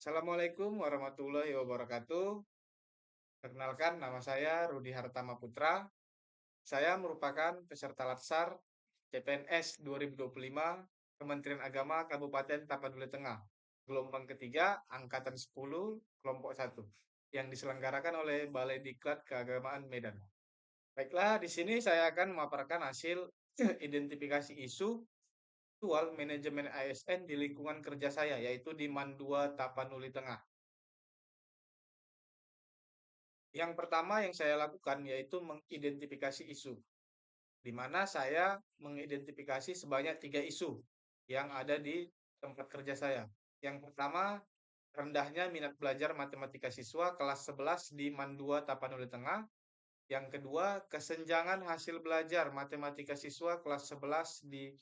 Assalamualaikum warahmatullahi wabarakatuh. Perkenalkan, nama saya Rudi Hartama Putra. Saya merupakan peserta Latsar CPNS 2025 Kementerian Agama Kabupaten Tapanuli Tengah, gelombang ketiga, angkatan 10, kelompok 1, yang diselenggarakan oleh Balai Diklat Keagamaan Medan. Baiklah, di sini saya akan memaparkan hasil identifikasi isu aktual manajemen ASN di lingkungan kerja saya, yaitu di Man 2 Tapanuli Tengah. Yang pertama yang saya lakukan yaitu mengidentifikasi isu, di mana saya mengidentifikasi sebanyak 3 isu yang ada di tempat kerja saya. Yang pertama, rendahnya minat belajar matematika siswa kelas 11 di Man 2 Tapanuli Tengah. Yang kedua, kesenjangan hasil belajar matematika siswa kelas 11 di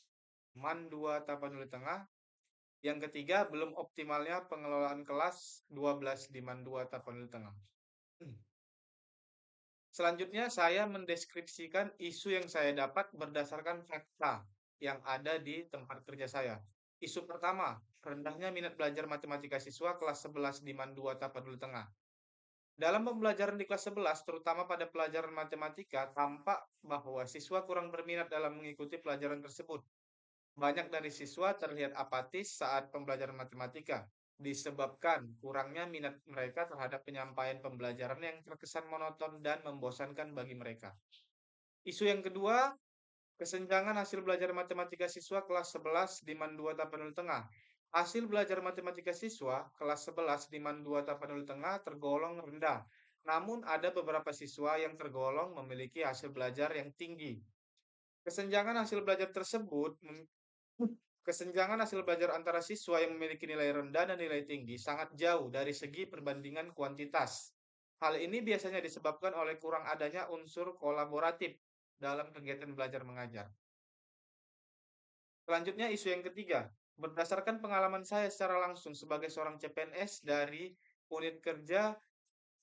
Man 2 Tapanuli Tengah. Yang ketiga, belum optimalnya pengelolaan kelas 12 di Man 2 Tapanuli Tengah. Selanjutnya, saya mendeskripsikan isu yang saya dapat berdasarkan fakta yang ada di tempat kerja saya. Isu pertama, rendahnya minat belajar matematika siswa kelas 11 di Man 2 Tapanuli Tengah. Dalam pembelajaran di kelas 11, terutama pada pelajaran matematika, tampak bahwa siswa kurang berminat dalam mengikuti pelajaran tersebut. Banyak dari siswa terlihat apatis saat pembelajaran matematika, disebabkan kurangnya minat mereka terhadap penyampaian pembelajaran yang terkesan monoton dan membosankan bagi mereka. Isu yang kedua, kesenjangan hasil belajar matematika siswa kelas 11 di Man 2 Tapanuli Tengah. Hasil belajar matematika siswa kelas 11 di Man 2 Tapanuli Tengah tergolong rendah. Namun ada beberapa siswa yang tergolong memiliki hasil belajar yang tinggi. Kesenjangan hasil belajar tersebut Kesenjangan hasil belajar antara siswa yang memiliki nilai rendah dan nilai tinggi sangat jauh dari segi perbandingan kuantitas. Hal ini biasanya disebabkan oleh kurang adanya unsur kolaboratif dalam kegiatan belajar mengajar. Selanjutnya, isu yang ketiga. Berdasarkan pengalaman saya secara langsung sebagai seorang CPNS dari unit kerja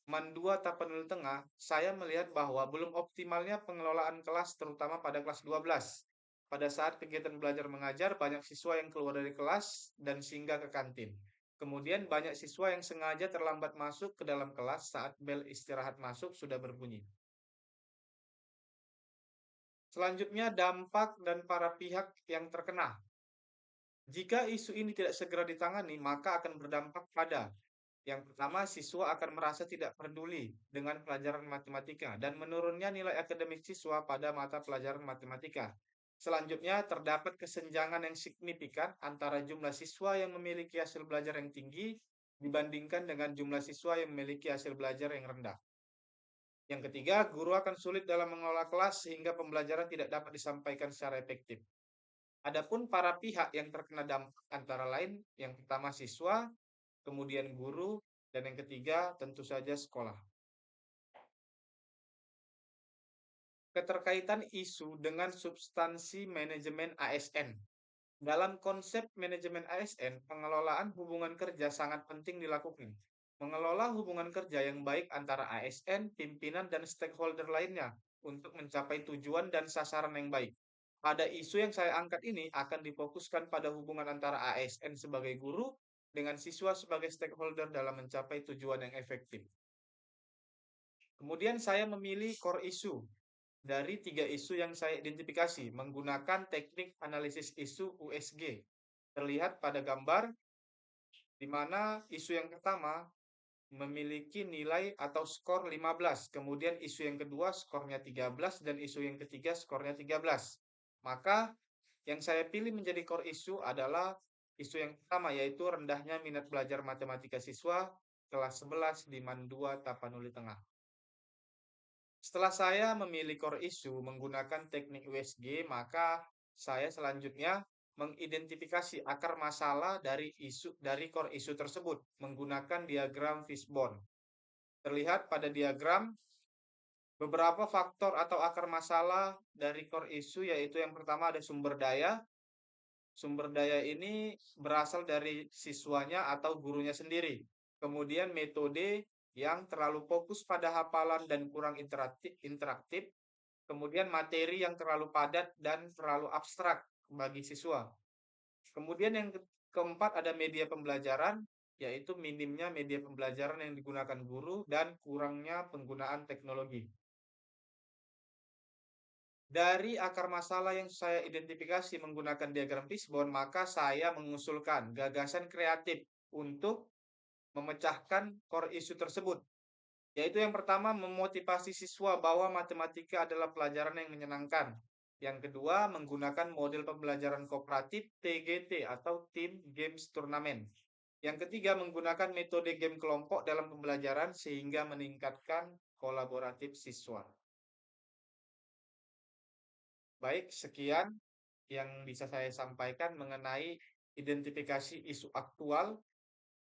Man 2 Tapanuli Tengah, saya melihat bahwa belum optimalnya pengelolaan kelas terutama pada kelas 12. Pada saat kegiatan belajar mengajar, banyak siswa yang keluar dari kelas dan singgah ke kantin. Kemudian banyak siswa yang sengaja terlambat masuk ke dalam kelas saat bel istirahat masuk sudah berbunyi. Selanjutnya, dampak dan para pihak yang terkena. Jika isu ini tidak segera ditangani, maka akan berdampak pada yang pertama, siswa akan merasa tidak peduli dengan pelajaran matematika dan menurunnya nilai akademik siswa pada mata pelajaran matematika. Selanjutnya, terdapat kesenjangan yang signifikan antara jumlah siswa yang memiliki hasil belajar yang tinggi dibandingkan dengan jumlah siswa yang memiliki hasil belajar yang rendah. Yang ketiga, guru akan sulit dalam mengelola kelas sehingga pembelajaran tidak dapat disampaikan secara efektif. Adapun para pihak yang terkena dampak antara lain, yang pertama siswa, kemudian guru, dan yang ketiga tentu saja sekolah. Keterkaitan isu dengan substansi manajemen ASN. Dalam konsep manajemen ASN, pengelolaan hubungan kerja sangat penting dilakukan. Mengelola hubungan kerja yang baik antara ASN, pimpinan, dan stakeholder lainnya untuk mencapai tujuan dan sasaran yang baik. Pada isu yang saya angkat ini akan difokuskan pada hubungan antara ASN sebagai guru dengan siswa sebagai stakeholder dalam mencapai tujuan yang efektif. Kemudian saya memilih core issue dari 3 isu yang saya identifikasi menggunakan teknik analisis isu USG. Terlihat pada gambar di mana isu yang pertama memiliki nilai atau skor 15, kemudian isu yang kedua skornya 13 dan isu yang ketiga skornya 13. Maka yang saya pilih menjadi core issue adalah isu yang pertama yaitu rendahnya minat belajar matematika siswa kelas 11 di Man 2 Tapanuli Tengah. Setelah saya memilih core issue menggunakan teknik USG, maka saya selanjutnya mengidentifikasi akar masalah dari core issue tersebut menggunakan diagram fishbone. Terlihat pada diagram beberapa faktor atau akar masalah dari core issue, yaitu yang pertama ada sumber daya. Sumber daya ini berasal dari siswanya atau gurunya sendiri. Kemudian metode yang terlalu fokus pada hafalan dan kurang interaktif. Kemudian materi yang terlalu padat dan terlalu abstrak bagi siswa. Kemudian yang keempat ada media pembelajaran yaitu minimnya media pembelajaran yang digunakan guru dan kurangnya penggunaan teknologi. Dari akar masalah yang saya identifikasi menggunakan diagram Fishbone, maka saya mengusulkan gagasan kreatif untuk memecahkan core isu tersebut. Yaitu yang pertama, memotivasi siswa bahwa matematika adalah pelajaran yang menyenangkan. Yang kedua, menggunakan model pembelajaran kooperatif TGT atau Team Games Turnamen. Yang ketiga, menggunakan metode game kelompok dalam pembelajaran sehingga meningkatkan kolaboratif siswa. Baik, sekian yang bisa saya sampaikan mengenai identifikasi isu aktual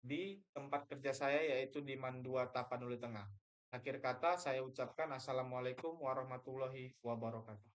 di tempat kerja saya, yaitu di Mandua Tapanuli Tengah. Akhir kata saya ucapkan Assalamualaikum warahmatullahi wabarakatuh.